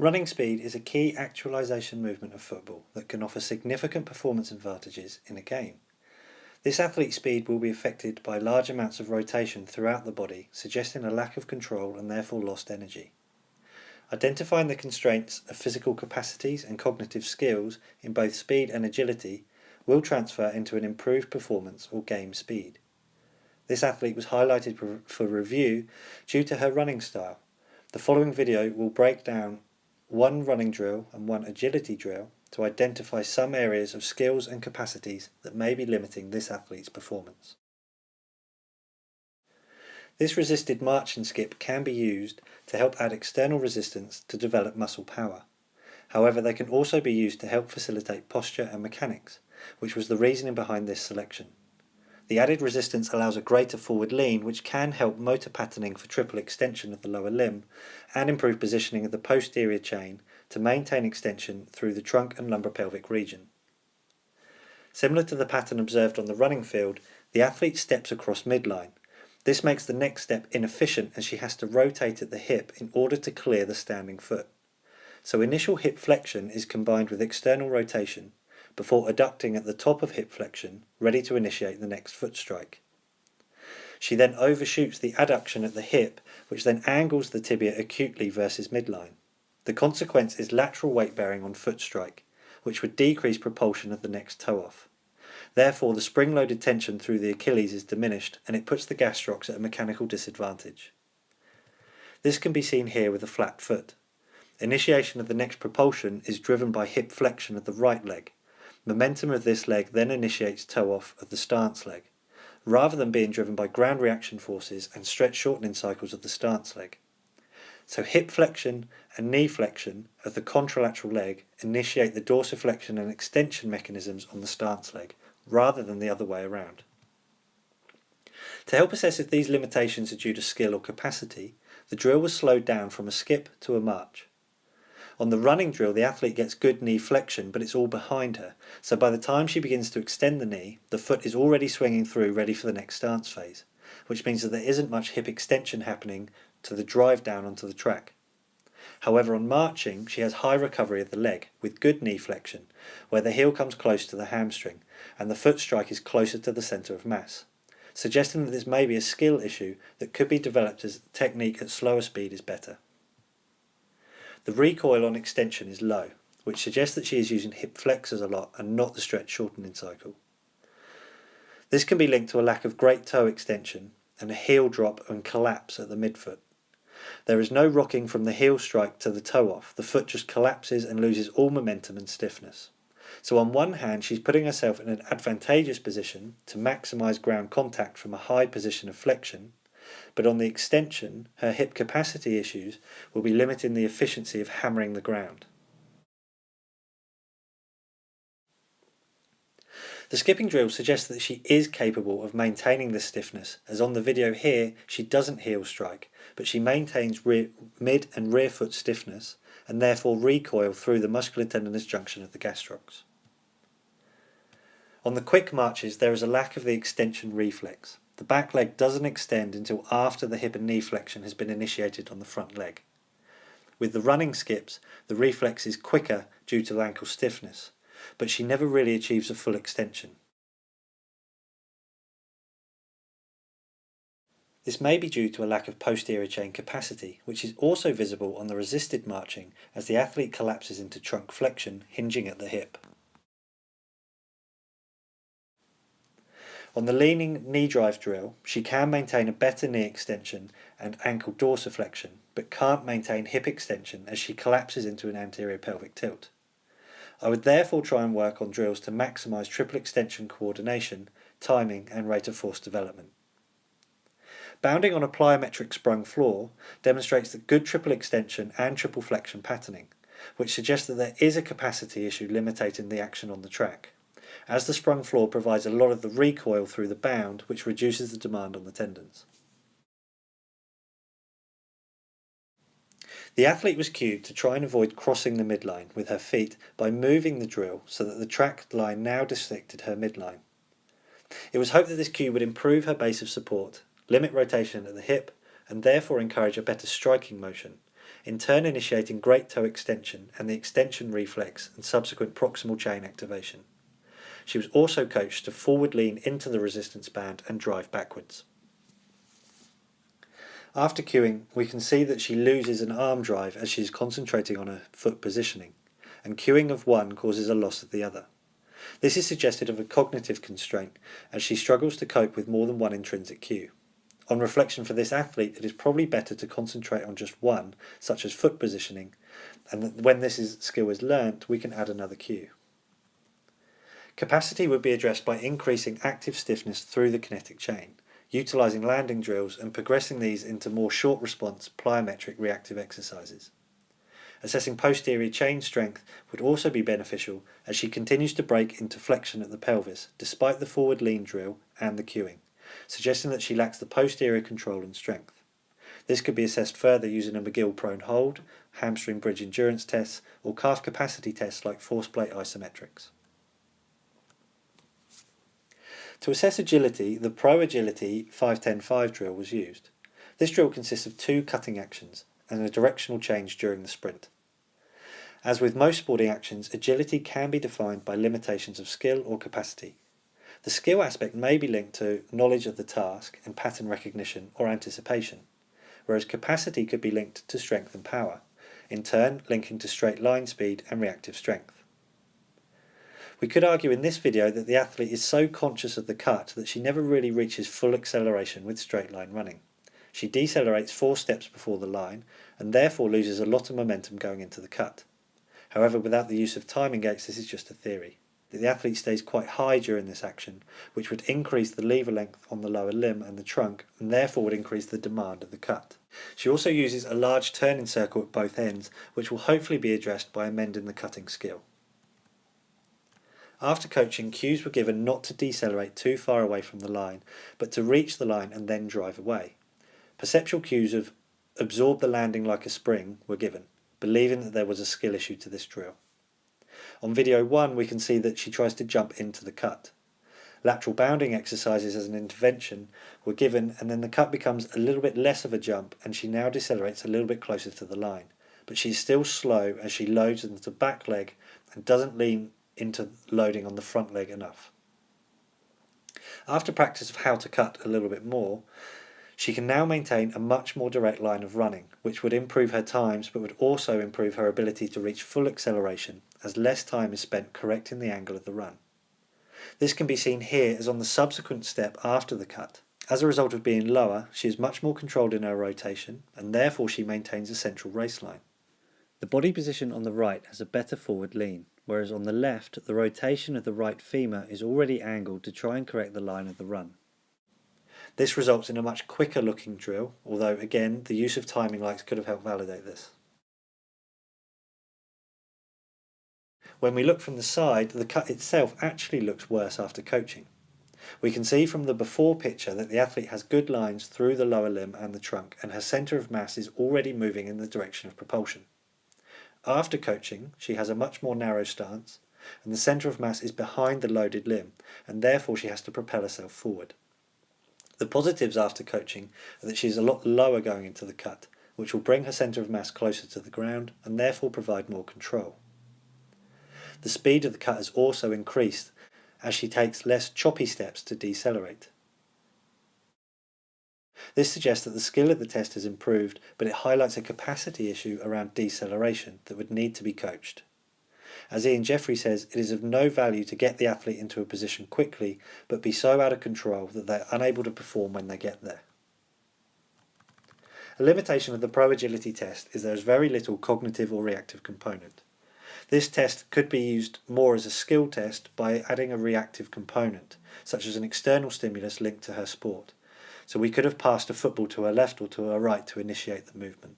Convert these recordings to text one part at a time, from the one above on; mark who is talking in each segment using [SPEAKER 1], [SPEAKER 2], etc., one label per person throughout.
[SPEAKER 1] Running speed is a key actualisation movement of football that can offer significant performance advantages in a game. This athlete's speed will be affected by large amounts of rotation throughout the body, suggesting a lack of control and therefore lost energy. Identifying the constraints of physical capacities and cognitive skills in both speed and agility will transfer into an improved performance or game speed. This athlete was highlighted for review due to her running style. The following video will break down one running drill and one agility drill to identify some areas of skills and capacities that may be limiting this athlete's performance. This resisted march and skip can be used to help add external resistance to develop muscle power. However, they can also be used to help facilitate posture and mechanics, which was the reasoning behind this selection. The added resistance allows a greater forward lean, which can help motor patterning for triple extension of the lower limb and improve positioning of the posterior chain to maintain extension through the trunk and lumbar-pelvic region. Similar to the pattern observed on the running field, the athlete steps across midline. This makes the next step inefficient as she has to rotate at the hip in order to clear the standing foot. So initial hip flexion is combined with external rotation before adducting at the top of hip flexion, ready to initiate the next foot strike. She then overshoots the adduction at the hip, which then angles the tibia acutely versus midline. The consequence is lateral weight bearing on foot strike, which would decrease propulsion of the next toe off. Therefore, the spring-loaded tension through the Achilles is diminished and it puts the gastrocs at a mechanical disadvantage. This can be seen here with a flat foot. Initiation of the next propulsion is driven by hip flexion of the right leg. Momentum of this leg then initiates toe off of the stance leg, rather than being driven by ground reaction forces and stretch shortening cycles of the stance leg. So hip flexion and knee flexion of the contralateral leg initiate the dorsiflexion and extension mechanisms on the stance leg, rather than the other way around. To help assess if these limitations are due to skill or capacity, the drill was slowed down from a skip to a march. On the running drill, the athlete gets good knee flexion, but it's all behind her, so by the time she begins to extend the knee, the foot is already swinging through ready for the next stance phase, which means that there isn't much hip extension happening to the drive down onto the track. However, on marching, she has high recovery of the leg, with good knee flexion, where the heel comes close to the hamstring, and the foot strike is closer to the centre of mass, suggesting that this may be a skill issue that could be developed as technique at slower speed is better. The recoil on extension is low, which suggests that she is using hip flexors a lot and not the stretch shortening cycle. This can be linked to a lack of great toe extension and a heel drop and collapse at the midfoot. There is no rocking from the heel strike to the toe off, the foot just collapses and loses all momentum and stiffness. So on one hand, she's putting herself in an advantageous position to maximise ground contact from a high position of flexion, but on the extension, her hip capacity issues will be limiting the efficiency of hammering the ground. The skipping drill suggests that she is capable of maintaining this stiffness, as on the video here she doesn't heel strike, but she maintains mid and rear foot stiffness and therefore recoil through the muscular tendinous junction of the gastrocs. On the quick marches there is a lack of the extension reflex. The back leg doesn't extend until after the hip and knee flexion has been initiated on the front leg. With the running skips, the reflex is quicker due to ankle stiffness, but she never really achieves a full extension. This may be due to a lack of posterior chain capacity, which is also visible on the resisted marching as the athlete collapses into trunk flexion, hinging at the hip. On the leaning knee drive drill, she can maintain a better knee extension and ankle dorsiflexion, but can't maintain hip extension as she collapses into an anterior pelvic tilt. I would therefore try and work on drills to maximise triple extension coordination, timing and rate of force development. Bounding on a plyometric sprung floor demonstrates that good triple extension and triple flexion patterning, which suggests that there is a capacity issue limiting the action on the track, as the sprung floor provides a lot of the recoil through the bound, which reduces the demand on the tendons. The athlete was cued to try and avoid crossing the midline with her feet by moving the drill so that the track line now dissected her midline. It was hoped that this cue would improve her base of support, limit rotation at the hip, and therefore encourage a better striking motion, in turn initiating great toe extension and the extension reflex and subsequent proximal chain activation. She was also coached to forward lean into the resistance band and drive backwards. After cueing, we can see that she loses an arm drive as she is concentrating on her foot positioning, and cueing of one causes a loss of the other. This is suggestive of a cognitive constraint, as she struggles to cope with more than one intrinsic cue. On reflection for this athlete, it is probably better to concentrate on just one, such as foot positioning, and that when this skill is learnt, we can add another cue. Capacity would be addressed by increasing active stiffness through the kinetic chain, utilising landing drills and progressing these into more short response plyometric reactive exercises. Assessing posterior chain strength would also be beneficial as she continues to break into flexion at the pelvis despite the forward lean drill and the cueing, suggesting that she lacks the posterior control and strength. This could be assessed further using a McGill prone hold, hamstring bridge endurance tests, or calf capacity tests like force plate isometrics. To assess agility, the Pro Agility 5-10-5 drill was used. This drill consists of 2 cutting actions and a directional change during the sprint. As with most sporting actions, agility can be defined by limitations of skill or capacity. The skill aspect may be linked to knowledge of the task and pattern recognition or anticipation, whereas capacity could be linked to strength and power, in turn linking to straight line speed and reactive strength. We could argue in this video that the athlete is so conscious of the cut that she never really reaches full acceleration with straight line running. She decelerates 4 steps before the line and therefore loses a lot of momentum going into the cut. However, without the use of timing gates, this is just a theory. The athlete stays quite high during this action, which would increase the lever length on the lower limb and the trunk and therefore would increase the demand of the cut. She also uses a large turning circle at both ends, which will hopefully be addressed by amending the cutting skill. After coaching, cues were given not to decelerate too far away from the line, but to reach the line and then drive away. Perceptual cues of absorb the landing like a spring were given, believing that there was a skill issue to this drill. On video 1 we can see that she tries to jump into the cut. Lateral bounding exercises as an intervention were given and then the cut becomes a little bit less of a jump and she now decelerates a little bit closer to the line. But she's still slow as she loads into the back leg and doesn't lean into loading on the front leg enough. After practice of how to cut a little bit more, she can now maintain a much more direct line of running, which would improve her times but would also improve her ability to reach full acceleration as less time is spent correcting the angle of the run. This can be seen here as on the subsequent step after the cut. As a result of being lower, she is much more controlled in her rotation and therefore she maintains a central race line. The body position on the right has a better forward lean, whereas on the left the rotation of the right femur is already angled to try and correct the line of the run. This results in a much quicker looking drill, although again the use of timing lights could have helped validate this. When we look from the side, the cut itself actually looks worse after coaching. We can see from the before picture that the athlete has good lines through the lower limb and the trunk and her centre of mass is already moving in the direction of propulsion. After coaching, she has a much more narrow stance and the centre of mass is behind the loaded limb and therefore she has to propel herself forward. The positives after coaching are that she is a lot lower going into the cut, which will bring her centre of mass closer to the ground and therefore provide more control. The speed of the cut has also increased as she takes less choppy steps to decelerate. This suggests that the skill of the test has improved, but it highlights a capacity issue around deceleration that would need to be coached. As Ian Jeffrey says, it is of no value to get the athlete into a position quickly, but be so out of control that they are unable to perform when they get there. A limitation of the Pro Agility test is there is very little cognitive or reactive component. This test could be used more as a skill test by adding a reactive component, such as an external stimulus linked to her sport. So we could have passed a football to her left or to her right to initiate the movement.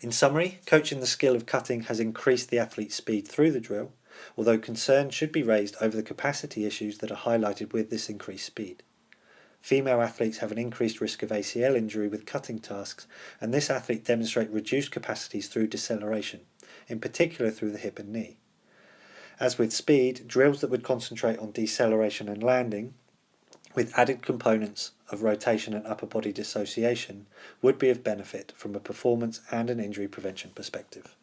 [SPEAKER 1] In summary, coaching the skill of cutting has increased the athlete's speed through the drill, although concern should be raised over the capacity issues that are highlighted with this increased speed. Female athletes have an increased risk of ACL injury with cutting tasks, and this athlete demonstrates reduced capacities through deceleration, in particular through the hip and knee. As with speed, drills that would concentrate on deceleration and landing with added components of rotation and upper body dissociation, would be of benefit from a performance and an injury prevention perspective.